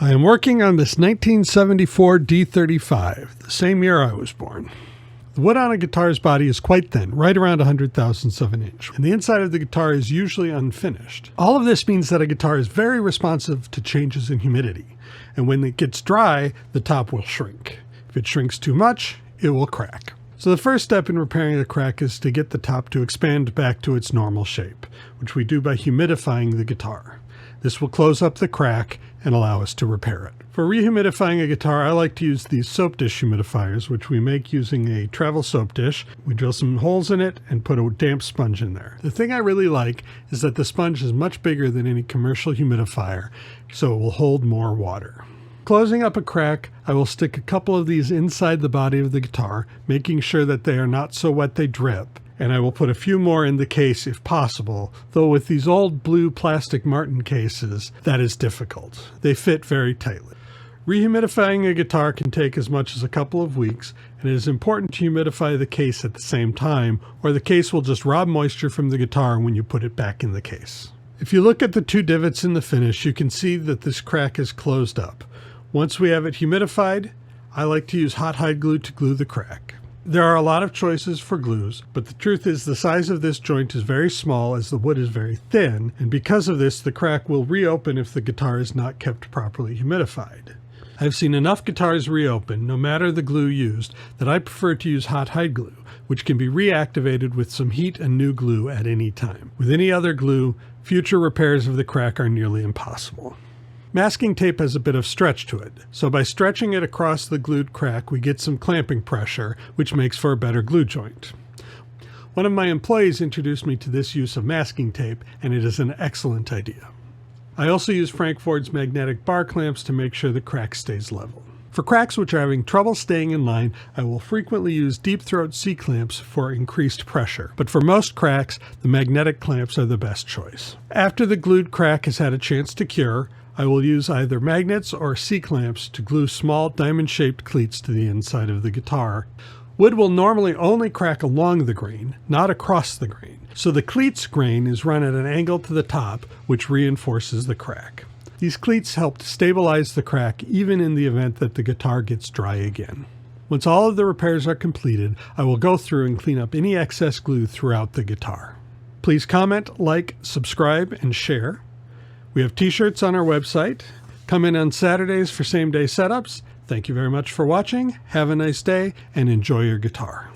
I am working on this 1974 D35, the same year I was born. The wood on a guitar's body is quite thin, right around 100,000ths of an inch, and the inside of the guitar is usually unfinished. All of this means that a guitar is very responsive to changes in humidity, and when it gets dry, the top will shrink. If it shrinks too much, it will crack. So the first step in repairing a crack is to get the top to expand back to its normal shape, which we do by humidifying the guitar. This will close up the crack and allow us to repair it. For rehumidifying a guitar, I like to use these soap dish humidifiers, which we make using a travel soap dish. We drill some holes in it and put a damp sponge in there. The thing I really like is that the sponge is much bigger than any commercial humidifier, so it will hold more water. Closing up a crack, I will stick a couple of these inside the body of the guitar, making sure that they are not so wet they drip. And I will put a few more in the case if possible, though with these old blue plastic Martin cases, that is difficult. They fit very tightly. Rehumidifying a guitar can take as much as a couple of weeks, and it is important to humidify the case at the same time, or the case will just rob moisture from the guitar when you put it back in the case. If you look at the two divots in the finish, you can see that this crack is closed up. Once we have it humidified, I like to use hot hide glue to glue the crack. There are a lot of choices for glues, but the truth is the size of this joint is very small as the wood is very thin, and because of this, the crack will reopen if the guitar is not kept properly humidified. I've seen enough guitars reopen, no matter the glue used, that I prefer to use hot hide glue, which can be reactivated with some heat and new glue at any time. With any other glue, future repairs of the crack are nearly impossible. Masking tape has a bit of stretch to it, so by stretching it across the glued crack, we get some clamping pressure, which makes for a better glue joint. One of my employees introduced me to this use of masking tape, and it is an excellent idea. I also use Frank Ford's magnetic bar clamps to make sure the crack stays level. For cracks which are having trouble staying in line, I will frequently use deep throat C-clamps for increased pressure, but for most cracks, the magnetic clamps are the best choice. After the glued crack has had a chance to cure, I will use either magnets or C-clamps to glue small diamond-shaped cleats to the inside of the guitar. Wood will normally only crack along the grain, not across the grain, so the cleats grain is run at an angle to the top, which reinforces the crack. These cleats help to stabilize the crack even in the event that the guitar gets dry again. Once all of the repairs are completed, I will go through and clean up any excess glue throughout the guitar. Please comment, like, subscribe, and share. We have t-shirts on our website. Come in on Saturdays for same-day setups. Thank you very much for watching. Have a nice day and enjoy your guitar.